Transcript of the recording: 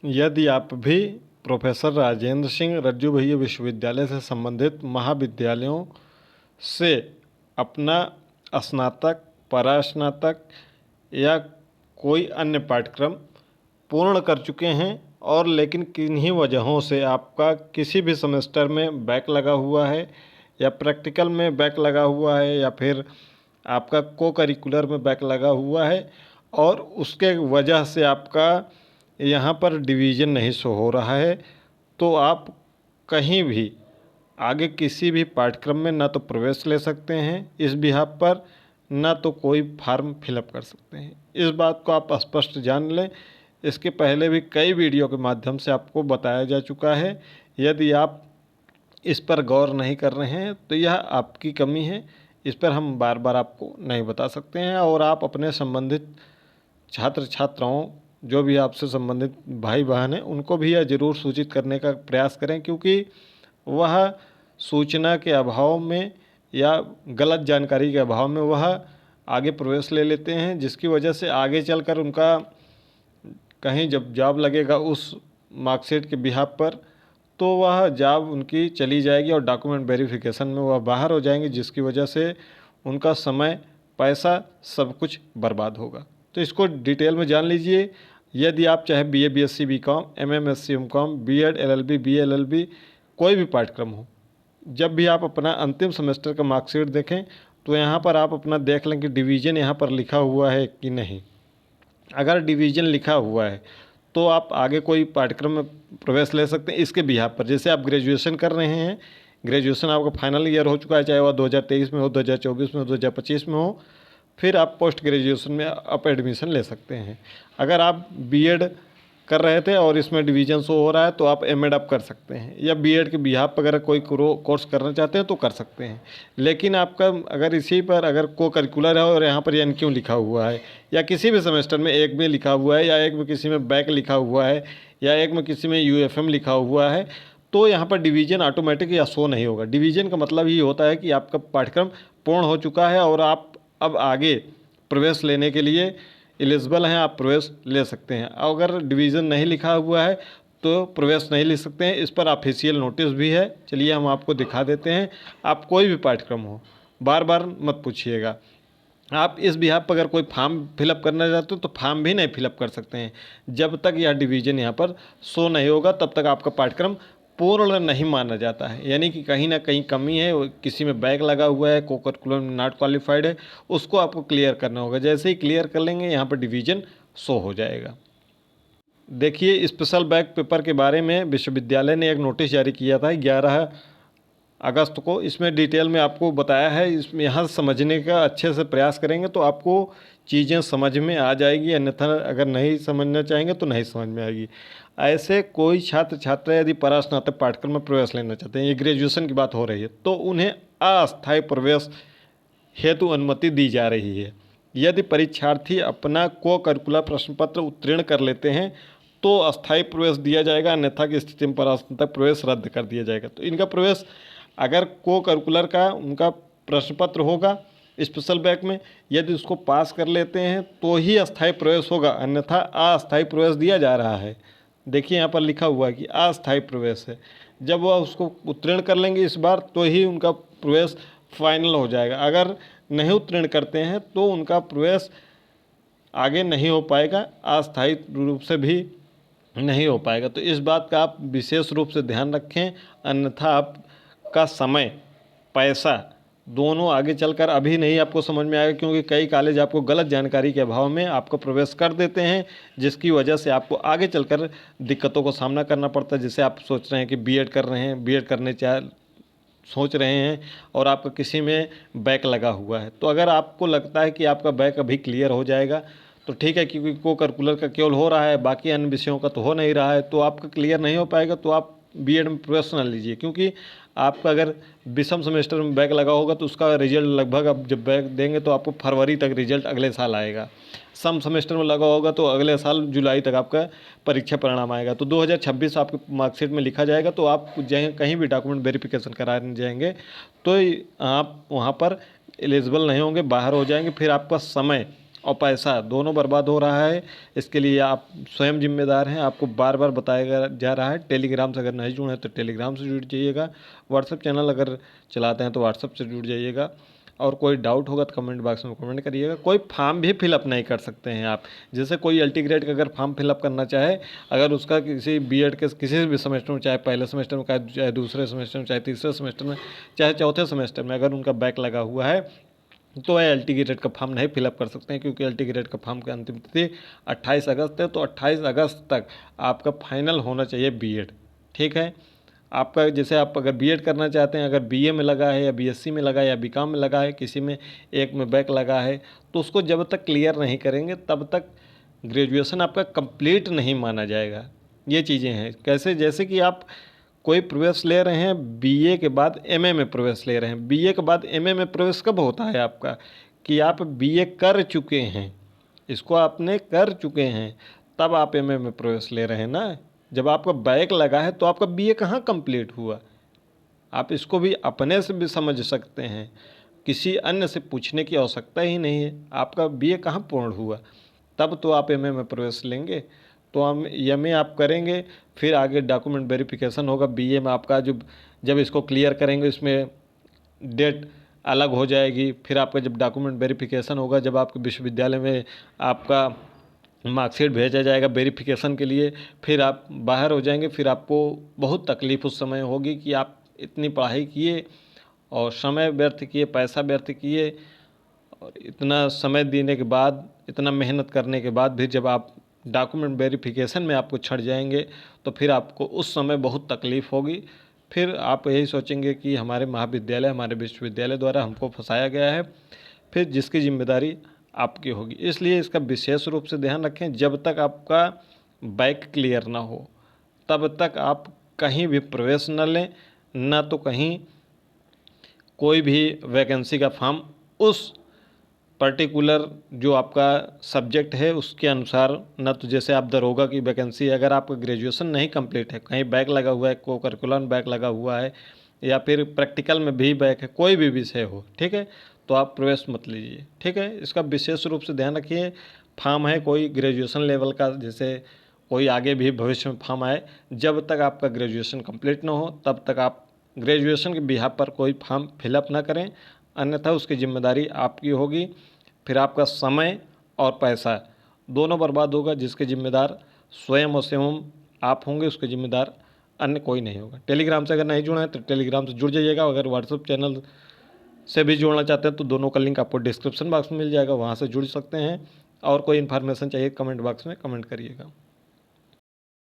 यदि आप भी प्रोफेसर राजेंद्र सिंह रज्जू भैया विश्वविद्यालय से संबंधित महाविद्यालयों से अपना स्नातक, परास्नातक या कोई अन्य पाठ्यक्रम पूर्ण कर चुके हैं और लेकिन किन्हीं वजहों से आपका किसी भी सेमेस्टर में बैक लगा हुआ है या प्रैक्टिकल में बैक लगा हुआ है या फिर आपका को करिकुलर में बैक लगा हुआ है और उसके वजह से आपका यहाँ पर डिवीज़न नहीं शो हो रहा है, तो आप कहीं भी आगे किसी भी पाठ्यक्रम में ना तो प्रवेश ले सकते हैं इस बिहाफ पर, ना तो कोई फार्म फिलअप कर सकते हैं। इस बात को आप स्पष्ट जान लें। इसके पहले भी कई वीडियो के माध्यम से आपको बताया जा चुका है। यदि आप इस पर गौर नहीं कर रहे हैं तो यह आपकी कमी है, इस पर हम बार बार आपको नहीं बता सकते हैं। और आप अपने संबंधित छात्र छात्राओं, जो भी आपसे संबंधित भाई बहन हैं, उनको भी यह ज़रूर सूचित करने का प्रयास करें, क्योंकि वह सूचना के अभाव में या गलत जानकारी के अभाव में वह आगे प्रवेश ले लेते हैं, जिसकी वजह से आगे चलकर उनका कहीं जब जॉब लगेगा उस मार्कशीट के बिहाफ पर, तो वह जॉब उनकी चली जाएगी और डॉक्यूमेंट वेरिफिकेशन में वह बाहर हो जाएंगे, जिसकी वजह से उनका समय, पैसा, सब कुछ बर्बाद होगा। तो इसको डिटेल में जान लीजिए। यदि आप चाहे BA BSc BCom MM SC MCom B.Ed LLB BA LLB कोई भी पाठ्यक्रम हो, जब भी आप अपना अंतिम सेमेस्टर का मार्कशीट देखें तो यहाँ पर आप अपना देख लें कि डिवीज़न यहाँ पर लिखा हुआ है कि नहीं। अगर डिवीज़न लिखा हुआ है तो आप आगे कोई पाठ्यक्रम में प्रवेश ले सकते हैं इसके बिहाफ पर। जैसे आप ग्रेजुएशन कर रहे हैं, ग्रेजुएशन आपका फाइनल ईयर हो चुका है, चाहे वह 2023 में हो, 2024 में हो, 2025 में हो, फिर आप पोस्ट ग्रेजुएशन में अप एडमिशन ले सकते हैं। अगर आप B.Ed कर रहे थे और इसमें डिवीज़न शो हो रहा है तो आप M.Ed अप कर सकते हैं, या B.Ed के बिहाफ पर अगर कोई कोर्स करना चाहते हैं तो कर सकते हैं। लेकिन आपका अगर इसी पर अगर को करिकुलर है और यहाँ पर NQ लिखा हुआ है, या किसी भी सेमेस्टर में एक में लिखा हुआ है, या एक में किसी में बैक लिखा हुआ है, या एक में किसी में UFM लिखा हुआ है, तो यहाँ पर डिवीज़न ऑटोमेटिक या शो नहीं होगा। डिवीज़न का मतलब ये होता है कि आपका पाठ्यक्रम पूर्ण हो चुका है और आप अब आगे प्रवेश लेने के लिए एलिजिबल हैं, आप प्रवेश ले सकते हैं। अगर डिवीज़न नहीं लिखा हुआ है तो प्रवेश नहीं ले सकते हैं। इस पर ऑफिशियल नोटिस भी है, चलिए हम आपको दिखा देते हैं। आप कोई भी पाठ्यक्रम हो, बार बार मत पूछिएगा। आप इस बिहाफ पर अगर कोई फॉर्म फिलअप करना चाहते हो तो फॉर्म भी नहीं फिलअप कर सकते हैं। जब तक यह डिवीज़न यहाँ पर शो नहीं होगा तब तक आपका पाठ्यक्रम पूर्ण नहीं माना जाता है। यानी कि कहीं ना कहीं कमी है, किसी में बैक लगा हुआ है, को करिकुलर में नॉट क्वालिफाइड है, उसको आपको क्लियर करना होगा। जैसे ही क्लियर कर लेंगे यहाँ पर डिवीज़न शो हो जाएगा। देखिए, स्पेशल बैक पेपर के बारे में विश्वविद्यालय ने एक नोटिस जारी किया था 11 अगस्त को। इसमें डिटेल में आपको बताया है। इसमें यहाँ समझने का अच्छे से प्रयास करेंगे तो आपको चीज़ें समझ में आ जाएगी, अन्यथा अगर नहीं समझना चाहेंगे तो नहीं समझ में आएगी। ऐसे कोई छात्र छात्रा यदि परास्नातक पाठ्यक्रम में प्रवेश लेना चाहते हैं, ये ग्रेजुएशन की बात हो रही है, तो उन्हें अस्थायी प्रवेश हेतु अनुमति दी जा रही है। यदि परीक्षार्थी अपना को करिकुलर प्रश्न पत्र उत्तीर्ण कर लेते हैं तो अस्थायी प्रवेश दिया जाएगा, अन्यथा की स्थिति में परास्नातक प्रवेश रद्द कर दिया जाएगा। तो इनका प्रवेश, अगर को करिकुलर का उनका प्रश्न पत्र होगा स्पेशल बैक में, यदि उसको पास कर लेते हैं तो ही अस्थायी प्रवेश होगा, अन्यथा अस्थायी प्रवेश दिया जा रहा है। देखिए यहाँ पर लिखा हुआ है कि अस्थायी प्रवेश है। जब वह उसको उत्तीर्ण कर लेंगे इस बार तो ही उनका प्रवेश फाइनल हो जाएगा। अगर नहीं उत्तीर्ण करते हैं तो उनका प्रवेश आगे नहीं हो पाएगा, अस्थायी रूप से भी नहीं हो पाएगा। तो इस बात का आप विशेष रूप से ध्यान रखें, अन्यथा आपका समय, पैसा दोनों आगे चलकर अभी नहीं आपको समझ में आएगा, क्योंकि कई कॉलेज आपको गलत जानकारी के अभाव में आपको प्रवेश कर देते हैं, जिसकी वजह से आपको आगे चलकर दिक्कतों का सामना करना पड़ता है। जैसे आप सोच रहे हैं कि B.Ed कर रहे हैं, B.Ed करने सोच रहे हैं और आपका किसी में बैक लगा हुआ है, तो अगर आपको लगता है कि आपका बैक अभी क्लियर हो जाएगा तो ठीक है, क्योंकि को करिकुलर का केवल हो रहा है, बाकी अन्य विषयों का तो हो नहीं रहा है, तो आपका क्लियर नहीं हो पाएगा, तो आप B.Ed में प्रवेश न लीजिए। क्योंकि आपका अगर विषम सेमेस्टर में बैक लगा होगा तो उसका रिजल्ट लगभग आप जब बैक देंगे तो आपको फरवरी तक रिजल्ट अगले साल आएगा। सम सेमेस्टर में लगा होगा तो अगले साल जुलाई तक आपका परीक्षा परिणाम आएगा। तो 2026 आपके मार्कशीट में लिखा जाएगा, तो आप जाएंगे कहीं भी डॉक्यूमेंट वेरिफिकेशन कराने जाएंगे तो आप वहाँ पर एलिजिबल नहीं होंगे, बाहर हो जाएंगे। फिर आपका समय, और पैसा दोनों बर्बाद हो रहा है। इसके लिए आप स्वयं जिम्मेदार हैं। आपको बार बार बताया जा रहा है। टेलीग्राम से अगर नहीं जुड़े हैं तो टेलीग्राम से जुड़ जाइएगा। व्हाट्सएप चैनल अगर चलाते हैं तो व्हाट्सएप से जुड़ जाइएगा। और कोई डाउट होगा तो कमेंट बॉक्स में कमेंट करिएगा। कोई फॉर्म भी फिलअप नहीं कर सकते हैं आप। जैसे कोई अल्टीग्रेड का अगर फॉर्म फिलअप करना चाहे, अगर उसका किसी बीएड के किसी भी सेमेस्टर में, चाहे पहले सेमेस्टर में, चाहे दूसरे सेमेस्टर में, चाहे तीसरे सेमेस्टर में, चाहे चौथे सेमेस्टर में, अगर उनका बैक लगा हुआ है तो वह अल्टीग्रेड का फॉर्म नहीं फिलअप कर सकते हैं, क्योंकि अल्टीग्रेड का फॉर्म की अंतिम तिथि 28 अगस्त है। तो 28 अगस्त तक आपका फाइनल होना चाहिए बीएड। ठीक है। आपका जैसे आप अगर बीएड करना चाहते हैं, अगर बीए में लगा है या बीएससी में लगा है या बीकॉम में लगा है, किसी में एक में बैक लगा है, तो उसको जब तक क्लियर नहीं करेंगे तब तक ग्रेजुएशन आपका कंप्लीट नहीं माना जाएगा। ये चीज़ें हैं। कैसे, जैसे कि आप कोई प्रवेश ले रहे हैं बीए के बाद एमए में प्रवेश ले रहे हैं। बीए के बाद एमए में प्रवेश कब होता है आपका, कि आप बीए कर चुके हैं, इसको आपने कर चुके हैं, तब आप एमए में प्रवेश ले रहे हैं ना। जब आपका बैक लगा है तो आपका बीए कहाँ कंप्लीट हुआ। आप इसको भी अपने से भी समझ सकते हैं, किसी अन्य से पूछने की आवश्यकता ही नहीं है। आपका बीए कहाँ पूर्ण हुआ, तब तो आप एमए में प्रवेश लेंगे। तो हम एमए आप करेंगे, फिर आगे डॉक्यूमेंट वेरिफिकेशन होगा। बीए में आपका जो, जब इसको क्लियर करेंगे इसमें डेट अलग हो जाएगी। फिर आपका जब डॉक्यूमेंट वेरिफिकेशन होगा, जब आपके विश्वविद्यालय में आपका मार्कशीट भेजा जाएगा वेरिफिकेशन के लिए, फिर आप बाहर हो जाएंगे। फिर आपको बहुत तकलीफ़ उस समय होगी कि आप इतनी पढ़ाई किए और समय व्यर्थ किए, पैसा व्यर्थ किए, और इतना समय देने के बाद, इतना मेहनत करने के बाद भी जब आप डॉक्यूमेंट वेरिफिकेशन में आपको छट जाएंगे तो फिर आपको उस समय बहुत तकलीफ़ होगी। फिर आप यही सोचेंगे कि हमारे महाविद्यालय, हमारे विश्वविद्यालय द्वारा हमको फंसाया गया है, फिर जिसकी जिम्मेदारी आपकी होगी। इसलिए इसका विशेष रूप से ध्यान रखें। जब तक आपका बैक क्लियर ना हो तब तक आप कहीं भी प्रवेश न लें, ना तो कहीं कोई भी वैकेंसी का फॉर्म उस पर्टिकुलर जो आपका सब्जेक्ट है उसके अनुसार, ना तो जैसे आप दरोगा की वैकेंसी, अगर आपका ग्रेजुएशन नहीं कंप्लीट है, कहीं बैक लगा हुआ है, को करिकुलर में बैक लगा हुआ है, या फिर प्रैक्टिकल में भी बैक है, कोई भी विषय हो, ठीक है, तो आप प्रवेश मत लीजिए। ठीक है। इसका विशेष रूप से ध्यान रखिए। फॉर्म है कोई ग्रेजुएशन लेवल का, जैसे कोई आगे भी भविष्य में फॉर्म आए, जब तक आपका ग्रेजुएशन कंप्लीट ना हो तब तक आप ग्रेजुएशन के बिहाफ पर कोई फॉर्म फिलअप ना करें, अन्यथा उसकी जिम्मेदारी आपकी होगी। फिर आपका समय और पैसा दोनों बर्बाद होगा, जिसके जिम्मेदार स्वयं और स्वयं आप होंगे, उसके जिम्मेदार अन्य कोई नहीं होगा। टेलीग्राम से अगर नहीं जुड़ा है तो टेलीग्राम से जुड़ जाइएगा। अगर व्हाट्सएप चैनल से भी जुड़ना चाहते हैं तो दोनों का लिंक आपको डिस्क्रिप्शन बॉक्स में मिल जाएगा, वहाँ से जुड़ सकते हैं। और कोई इन्फॉर्मेशन चाहिए कमेंट बॉक्स में कमेंट करिएगा।